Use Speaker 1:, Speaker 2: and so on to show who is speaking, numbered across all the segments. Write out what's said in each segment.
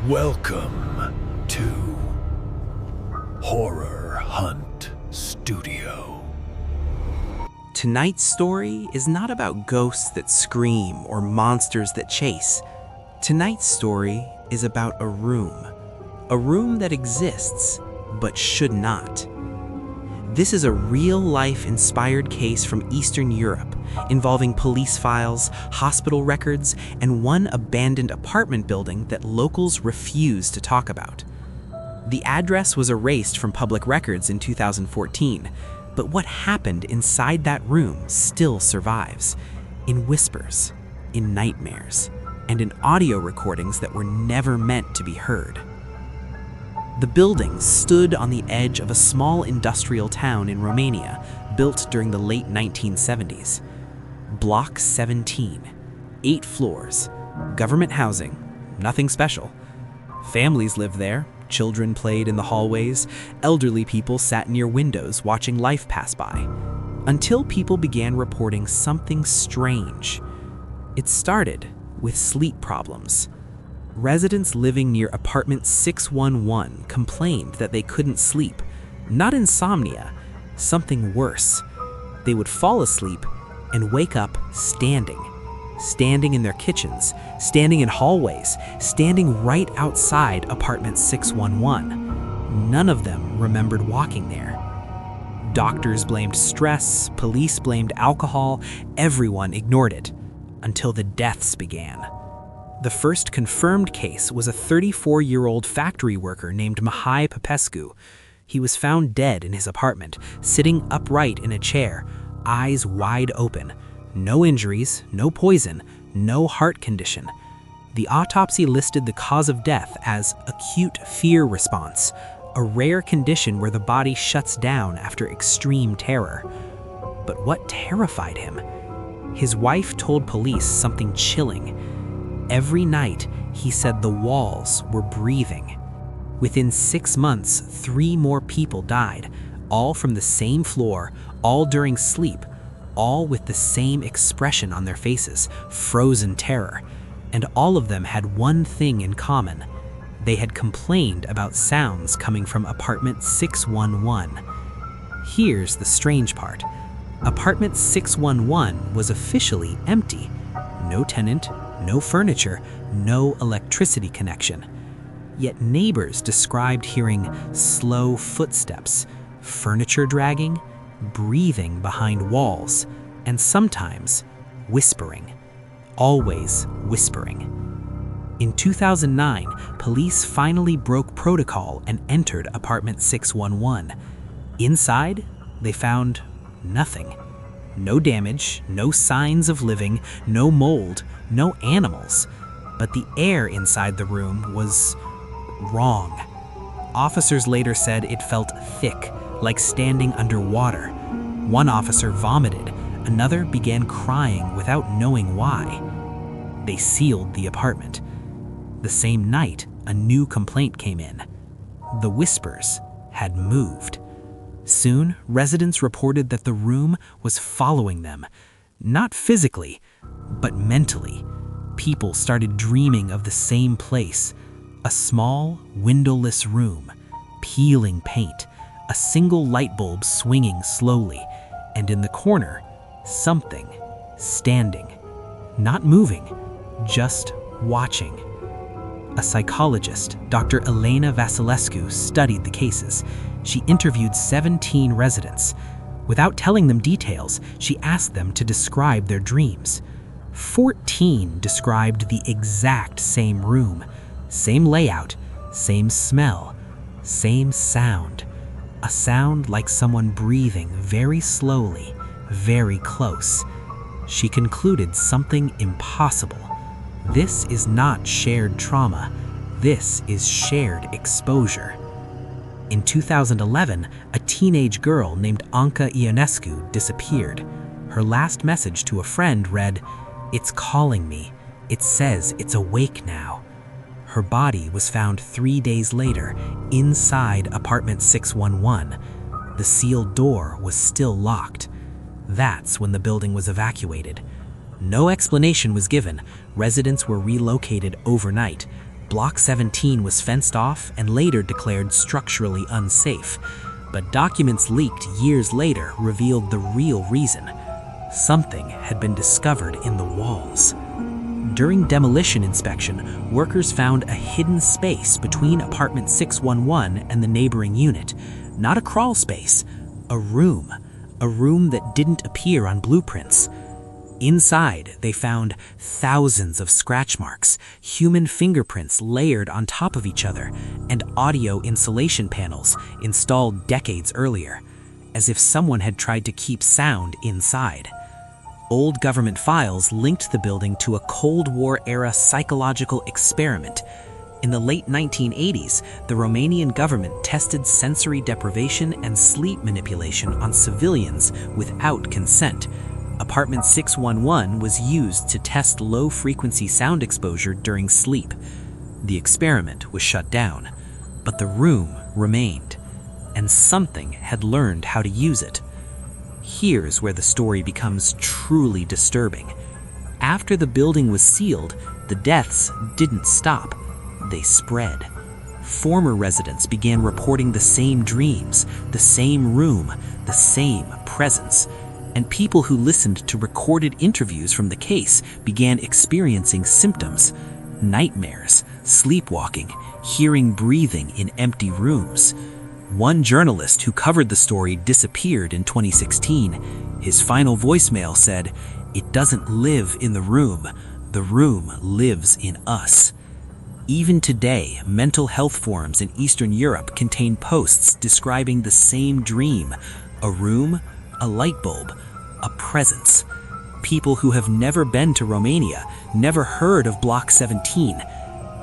Speaker 1: Welcome to Horror Hunt Studio.
Speaker 2: Tonight's story is not about ghosts that scream or monsters that chase. Tonight's story is about a room that exists but should not. This is a real-life inspired case from Eastern Europe involving police files, hospital records, and one abandoned apartment building that locals refuse to talk about. The address was erased from public records in 2014, but what happened inside that room still survives, in whispers, in nightmares, and in audio recordings that were never meant to be heard. The building stood on the edge of a small industrial town in Romania, built during the late 1970s. Block 17, 8 floors, government housing, nothing special. Families lived there, children played in the hallways, elderly people sat near windows watching life pass by, until people began reporting something strange. It started with sleep problems. Residents living near apartment 611 complained that they couldn't sleep. Not insomnia, something worse. They would fall asleep and wake up standing. Standing in their kitchens, standing in hallways, standing right outside apartment 611. None of them remembered walking there. Doctors blamed stress, police blamed alcohol, everyone ignored it, until the deaths began. The first confirmed case was a 34-year-old factory worker named Mihai Popescu. He was found dead in his apartment, sitting upright in a chair, eyes wide open. No injuries, no poison, no heart condition. The autopsy listed the cause of death as acute fear response, a rare condition where the body shuts down after extreme terror. But what terrified him? His wife told police something chilling. Every night, he said the walls were breathing. Within 6 months, 3 more people died, all from the same floor, all during sleep, all with the same expression on their faces, frozen terror. And all of them had one thing in common. They had complained about sounds coming from apartment 611. Here's the strange part. Apartment 611 was officially empty. No tenant, no furniture, no electricity connection. Yet neighbors described hearing slow footsteps, furniture dragging, breathing behind walls, and sometimes whispering. Always whispering. In 2009, police finally broke protocol and entered apartment 611. Inside, they found nothing. No damage, no signs of living, no mold, no animals. But the air inside the room was wrong. Officers later said it felt thick, like standing underwater. One officer vomited, another began crying without knowing why. They sealed the apartment. The same night, a new complaint came in. The whispers had moved. Soon, residents reported that the room was following them. Not physically, but mentally. People started dreaming of the same place. A small, windowless room, peeling paint, a single light bulb swinging slowly, and in the corner, something standing. Not moving, just watching. A psychologist, Dr. Elena Vasilescu, studied the cases. She interviewed 17 residents. Without telling them details, she asked them to describe their dreams. 14 described the exact same room, same layout, same smell, same sound. A sound like someone breathing very slowly, very close. She concluded something impossible. This is not shared trauma. This is shared exposure. In 2011, a teenage girl named Anca Ionescu disappeared. Her last message to a friend read, "It's calling me. It says it's awake now." Her body was found 3 days later inside apartment 611. The sealed door was still locked. That's when the building was evacuated. No explanation was given. Residents were relocated overnight. Block 17 was fenced off and later declared structurally unsafe. But documents leaked years later revealed the real reason. Something had been discovered in the walls. During demolition inspection, workers found a hidden space between apartment 611 and the neighboring unit. Not a crawl space, a room that didn't appear on blueprints. Inside, they found thousands of scratch marks, human fingerprints layered on top of each other, and audio insulation panels installed decades earlier, as if someone had tried to keep sound inside. Old government files linked the building to a Cold War-era psychological experiment. In the late 1980s, the Romanian government tested sensory deprivation and sleep manipulation on civilians without consent. Apartment 611 was used to test low-frequency sound exposure during sleep. The experiment was shut down, but the room remained, and something had learned how to use it. Here's where the story becomes truly disturbing. After the building was sealed, the deaths didn't stop. They spread. Former residents began reporting the same dreams, the same room, the same presence. And people who listened to recorded interviews from the case began experiencing symptoms: nightmares, sleepwalking, hearing breathing in empty rooms. One journalist who covered the story disappeared in 2016. His final voicemail said, "It doesn't live in the room lives in us." Even today, mental health forums in Eastern Europe contain posts describing the same dream: a room, a light bulb, a presence. People who have never been to Romania, never heard of Block 17.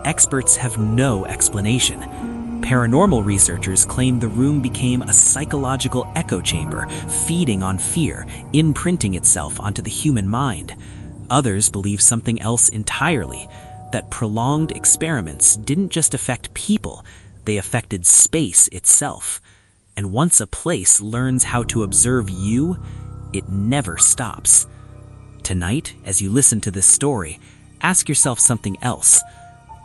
Speaker 2: Experts have no explanation. Paranormal researchers claim the room became a psychological echo chamber, feeding on fear, imprinting itself onto the human mind. Others believe something else entirely, that prolonged experiments didn't just affect people, they affected space itself. And once a place learns how to observe you, it never stops. Tonight, as you listen to this story, ask yourself something else.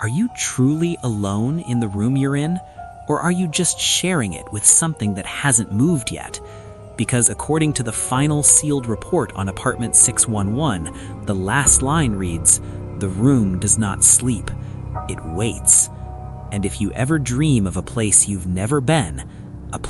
Speaker 2: Are you truly alone in the room you're in? Or are you just sharing it with something that hasn't moved yet? Because according to the final sealed report on apartment 611, the last line reads, "The room does not sleep, it waits." And if you ever dream of a place you've never been, a place